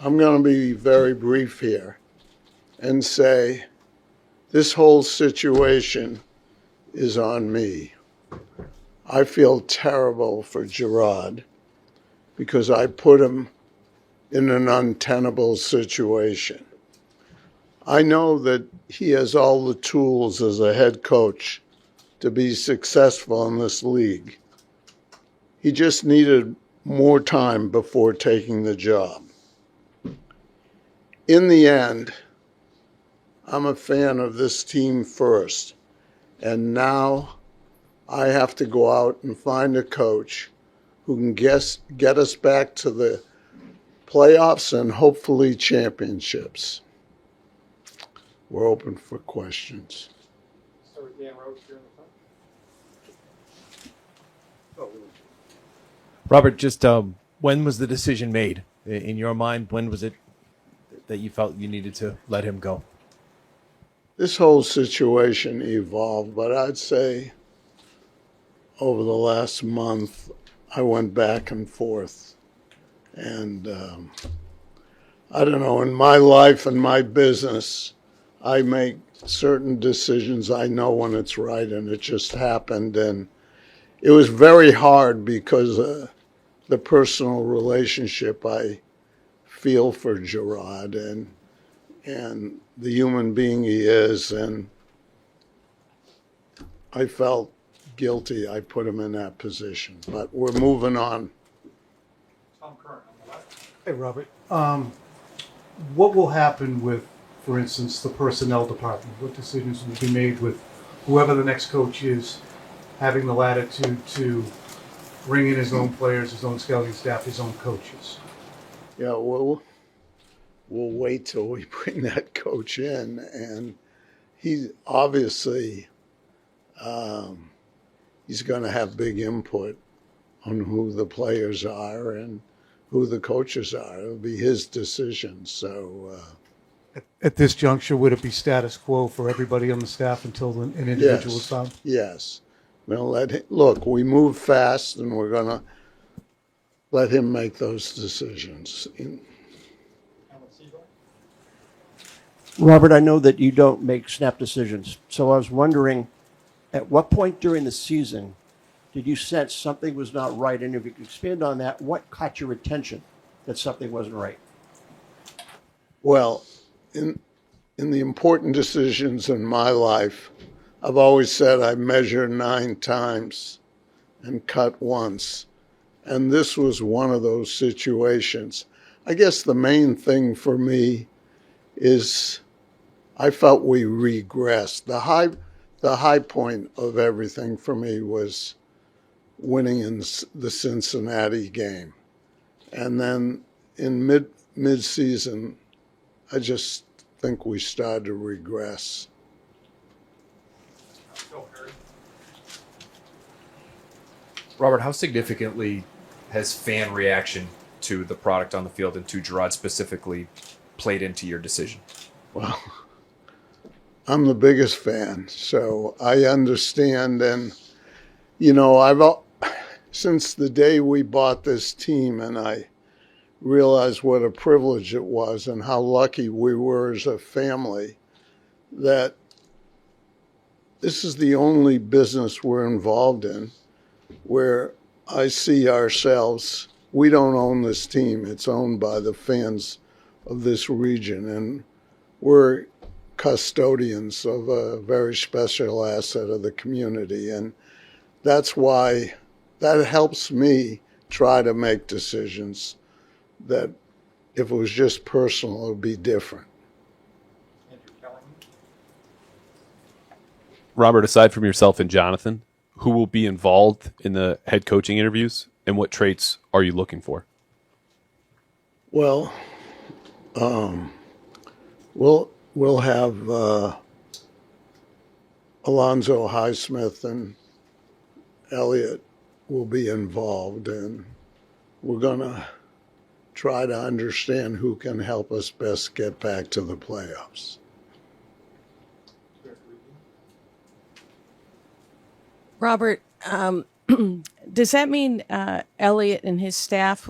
I'm going to be very brief here and say this whole situation is on me. I feel terrible for Jerod because I put him in an untenable situation. I know that he has all the tools as a head coach to be successful in this league. He just needed more time before taking the job. In the end, I'm a fan of this team first, and now I have to go out and find a coach who can get us back to the playoffs and hopefully championships. We're open for questions. Start with Dan Rhodes here in the front. Robert, just when was the decision made? In your mind, when was it that you felt you needed to let him go? This whole situation evolved, but I'd say over the last month, I went back and forth. And I don't know, in my life and my business, I make certain decisions. I know when it's right, and it just happened. And it was very hard because the personal relationship I feel for Jerod and the human being he is. And I felt guilty I put him in that position. But we're moving on. Tom Curran on the left. Hey, Robert. What will happen with, for instance, the personnel department? What decisions will be made with whoever the next coach is, having the latitude to bring in his own players, his own scouting staff, his own coaches? Yeah, we'll wait till we bring that coach in. And he's obviously he's going to have big input on who the players are and who the coaches are. It'll be his decision. So At this juncture, would it be status quo for everybody on the staff until an individual is found? Yes. Look, we move fast, and we're going to let him make those decisions. Robert, I know that you don't make snap decisions, so I was wondering, at what point during the season did you sense something was not right? And if you could expand on that, what caught your attention that something wasn't right? Well, in the important decisions in my life, I've always said I measure 9 times and cut once. And this was one of those situations. I guess the main thing for me is I felt we regressed. The high point of everything for me was winning in the Cincinnati game. And then in mid-season, I just think we started to regress. Robert, how significantly has fan reaction to the product on the field and to Jerod specifically played into your decision? Well, I'm the biggest fan, so I understand. And, you know, since the day we bought this team and I realized what a privilege it was and how lucky we were as a family, that this is the only business we're involved in where I see ourselves, we don't own this team. It's owned by the fans of this region, and we're custodians of a very special asset of the community. And that's why that helps me try to make decisions that if it was just personal, it would be different. Robert, aside from yourself and Jonathan, who will be involved in the head coaching interviews, and what traits are you looking for? Well, we'll have Alonzo, Highsmith, and Eliot will be involved, and we're going to try to understand who can help us best get back to the playoffs. Robert, does that mean Eliot and his staff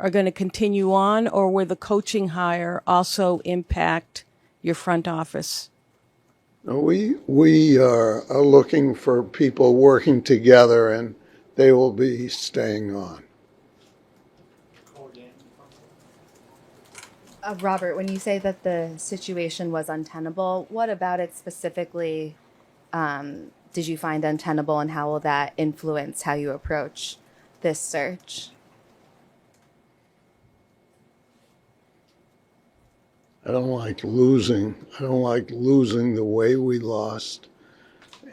are going to continue on, or will the coaching hire also impact your front office? No, we are looking for people working together, and they will be staying on. Robert, when you say that the situation was untenable, what about it specifically did you find untenable, and how will that influence how you approach this search? I don't like losing. I don't like losing the way we lost.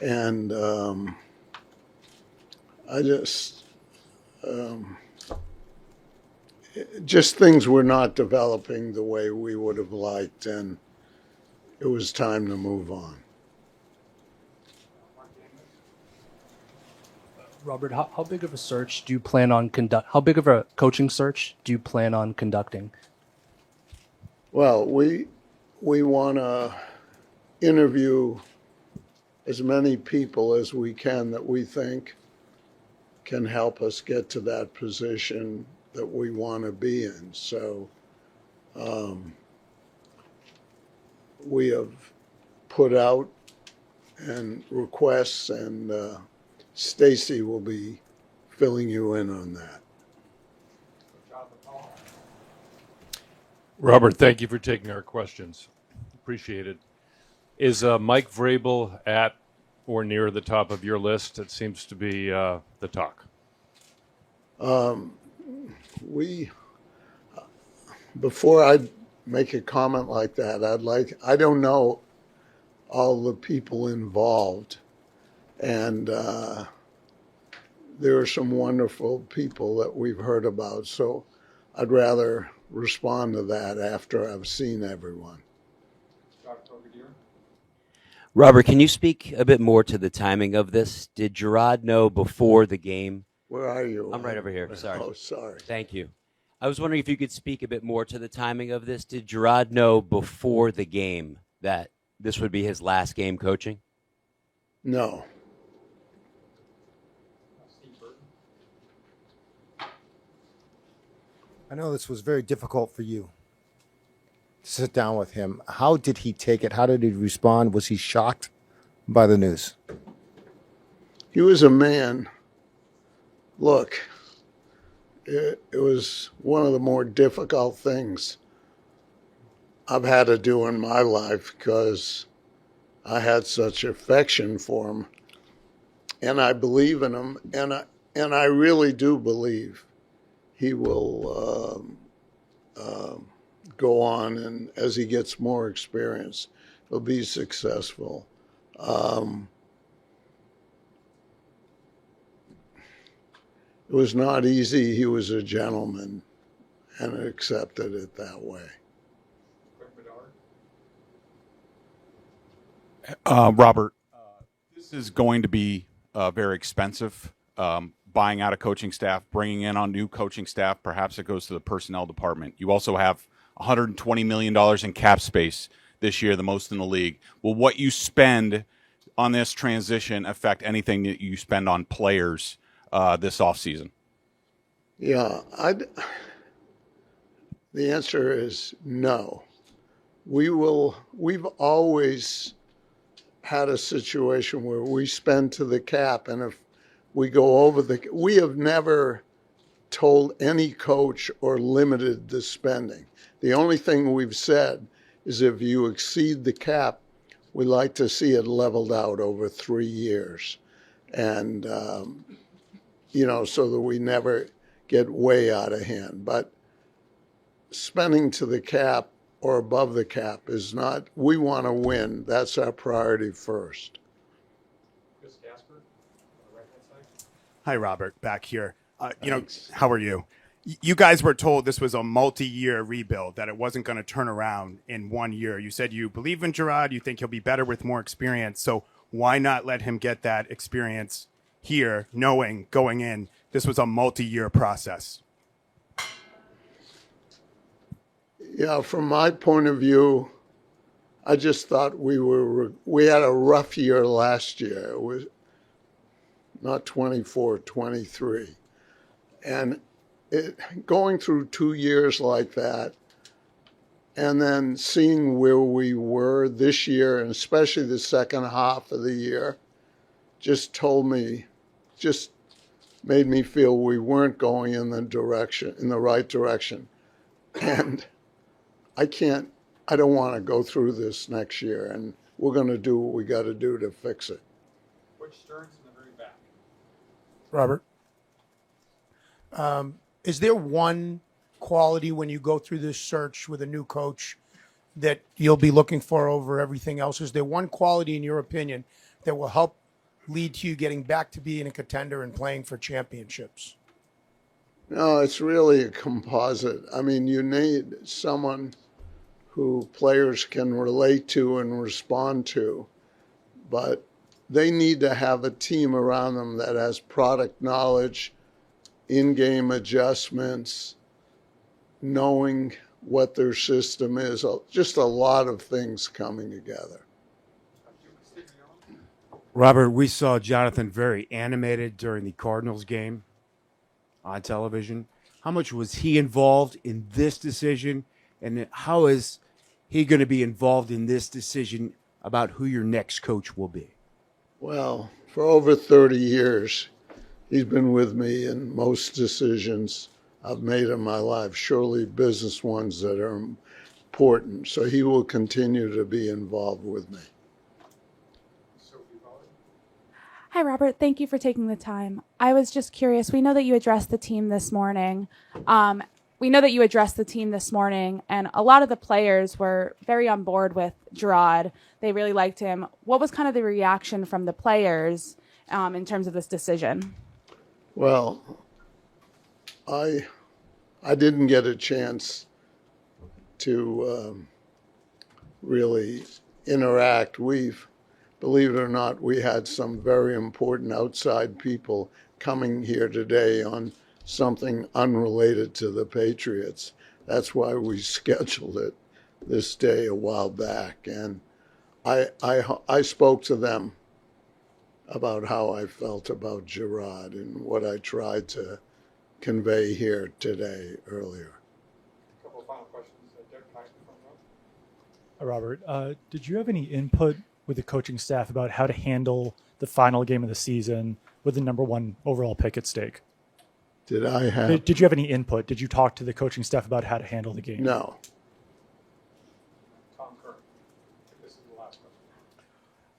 And I just things were not developing the way we would have liked, and it was time to move on. Robert, how big of a search do you plan on how big of a coaching search do you plan on conducting? Well, we want to interview as many people as we can that we think can help us get to that position that we want to be in. So we have put out and requests, and Stacy will be filling you in on that. Robert, thank you for taking our questions. Appreciate it. Is Mike Vrabel at or near the top of your list? It seems to be the talk. Before I make a comment like that, I don't know all the people involved, and there are some wonderful people that we've heard about, so I'd rather respond to that after I've seen everyone. Robert, can you speak a bit more to the timing of this? Did Jerod know before the game? Where are you? I'm right over here. Sorry. Oh, sorry. Thank you. I was wondering if you could speak a bit more to the timing of this. Did Jerod know before the game that this would be his last game coaching? No. I know this was very difficult for you to sit down with him. How did he take it? How did he respond? Was he shocked by the news? He was a man. Look, it was one of the more difficult things I've had to do in my life, because I had such affection for him, and I believe in him, and I really do believe he will go on, and as he gets more experience, he'll be successful. It was not easy. He was a gentleman and accepted it that way. Robert, this is going to be very expensive. Buying out a coaching staff, bringing in on new coaching staff, perhaps it goes to the personnel department. You also have $120 million in cap space this year, the most in the league. Will what you spend on this transition affect anything that you spend on players this offseason? Yeah, the answer is no. We've always had a situation where we spend to the cap, and if we go over we have never told any coach or limited the spending. The only thing we've said is if you exceed the cap, we like to see it leveled out over 3 years. And, so that we never get way out of hand. But spending to the cap or above the cap is not, we want to win. That's our priority first. Hi, Robert, back here. How are you? You guys were told this was a multi-year rebuild, that it wasn't going to turn around in 1 year. You said you believe in Jerod, you think he'll be better with more experience. So why not let him get that experience here, knowing going in this was a multi-year process? Yeah, from my point of view, I just thought we had a rough year last year. It was not 24, 23. And going through 2 years like that, and then seeing where we were this year, and especially the second half of the year, just made me feel we weren't going in the right direction. And I don't want to go through this next year, and we're going to do what we got to do to fix it. Which Stearns in the very back? Robert, is there one quality when you go through this search with a new coach that you'll be looking for over everything else? Is there one quality, in your opinion, that will help lead to you getting back to being a contender and playing for championships? No, it's really a composite. I mean, you need someone who players can relate to and respond to, but they need to have a team around them that has product knowledge, in-game adjustments, knowing what their system is, just a lot of things coming together. Robert, we saw Jonathan very animated during the Cardinals game on television. How much was he involved in this decision, and how is he going to be involved in this decision about who your next coach will be? Well, for over 30 years, he's been with me in most decisions I've made in my life, surely business ones that are important. So he will continue to be involved with me. Hi, Robert. Thank you for taking the time. I was just curious. We know that you addressed the team this morning. And a lot of the players were very on board with Jerod. They really liked him. What was kind of the reaction from the players in terms of this decision? Well, I didn't get a chance to really interact. Believe it or not, we had some very important outside people coming here today on something unrelated to the Patriots. That's why we scheduled it this day a while back. And I spoke to them about how I felt about Jerod and what I tried to convey here today earlier. A couple of final questions. Derek Highsmith front row. Hi, Robert. Did you have any input with the coaching staff about how to handle the final game of the season with the number one overall pick at stake? Did I have? Did you have any input? Did you talk to the coaching staff about how to handle the game? No. Tom Curran. I think this is the last question.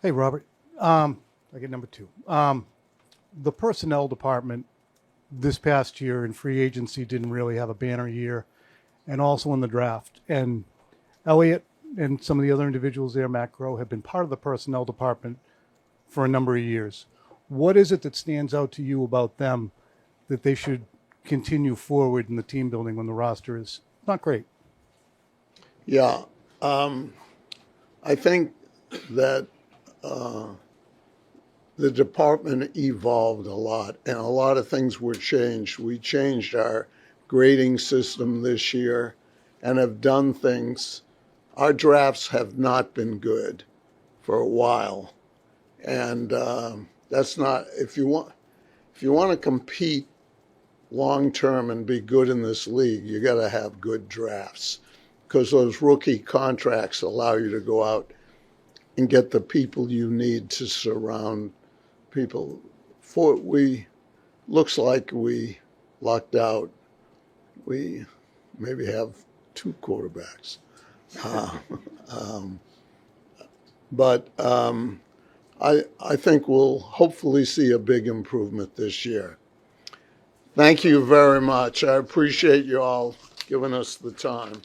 Hey, Robert. I get number two. The personnel department this past year in free agency didn't really have a banner year, and also in the draft. And Eliot and some of the other individuals there, Matt Groh, have been part of the personnel department for a number of years. What is it that stands out to you about them that they should continue forward in the team building when the roster is not great? Yeah. I think that the department evolved a lot, and a lot of things were changed. We changed our grading system this year and have done things. Our drafts have not been good for a while, and that's not, if you want to compete long term and be good in this league, you got to have good drafts, because those rookie contracts allow you to go out and get the people you need to surround people. Looks like we lucked out. We maybe have two quarterbacks. But I think we'll hopefully see a big improvement this year. Thank you very much. I appreciate you all giving us the time.